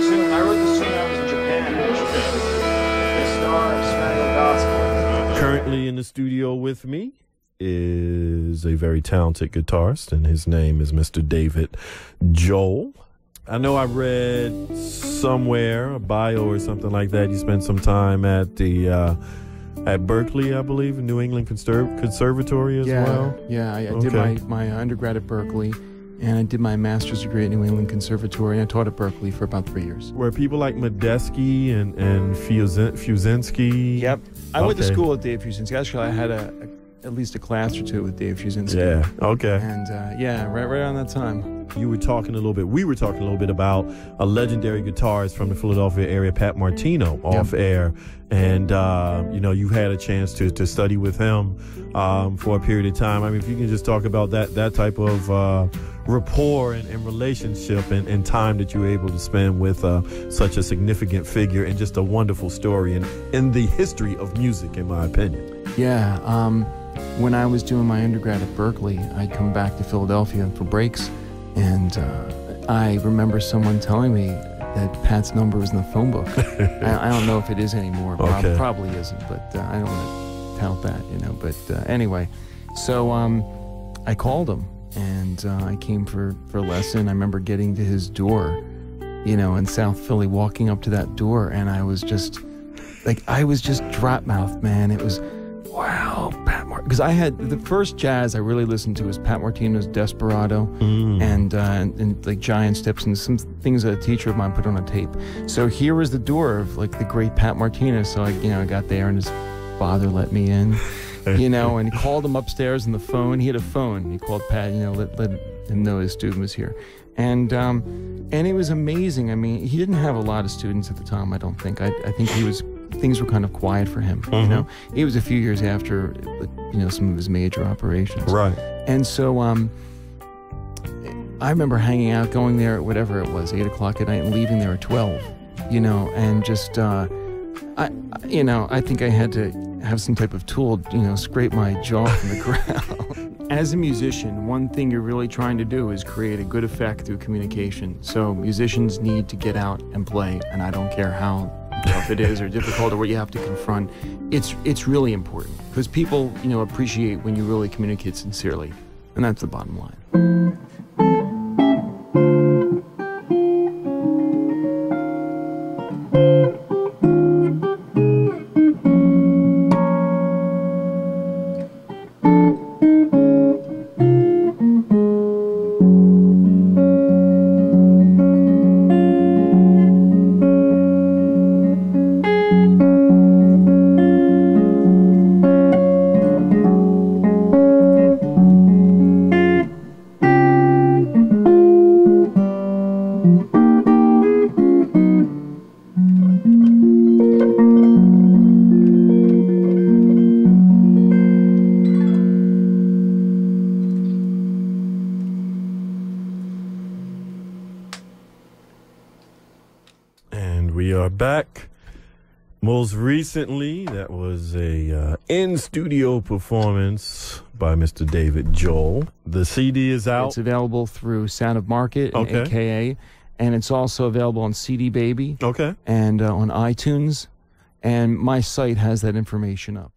tune. I wrote this tune when I was in Japan, actually. The Star of Spangled Gospel. Currently in the studio with me is a very talented guitarist, and his name is Mr. David Joel. I know I read somewhere, a bio or something like that, you spent some time at Berkeley, I believe, New England Conservatory as well? Yeah, I did my undergrad at Berkeley, and I did my master's degree at New England Conservatory, and I taught at Berkeley for about 3 years. Were people like Medeski and Fusinski? Yep. I went to school with Dave Fusinski. Actually, I had at least a class or two with Dave Fusinski. Yeah, okay. And right around that time. We were talking a little bit about a legendary guitarist from the Philadelphia area, Pat Martino, off air. And, you had a chance to study with him for a period of time. I mean, if you can just talk about that type of rapport and relationship and time that you were able to spend with such a significant figure and just a wonderful story in the history of music, in my opinion. Yeah. When I was doing my undergrad at Berkeley, I'd come back to Philadelphia for breaks, and I remember someone telling me that Pat's number was in the phone book. I don't know if it is anymore. Okay. Probably isn't, but I don't want to tout that, But anyway, so I called him, and I came for a lesson. I remember getting to his door, in South Philly, walking up to that door, and I was just drop-mouthed, man. It was, wow, Pat Martino. Because I had the first jazz I really listened to was Pat Martino's Desperado and like Giant Steps and some things that a teacher of mine put on a tape. So here was the door of like the great Pat Martino. So I got there and his father let me in, and he called him upstairs on the phone. He had a phone. He called Pat, let him know his student was here. And it was amazing. I mean, he didn't have a lot of students at the time, I don't think. I think things were kind of quiet for him, It was a few years after, some of his major operations. Right. And so I remember hanging out, going there at whatever it was, 8 o'clock at night, and leaving there at 12, and just, I think I had to have some type of tool, scrape my jaw from the ground. As a musician, one thing you're really trying to do is create a good effect through communication. So musicians need to get out and play, and I don't care how tough it is or difficult or what you have to confront. It's really important because people, appreciate when you really communicate sincerely, and that's the bottom line. We are back. Most recently, that was a in-studio performance by Mr. David Joel. The CD is out. It's available through Sound of Market and AKA, and it's also available on CD Baby. Okay. And on iTunes, and my site has that information up.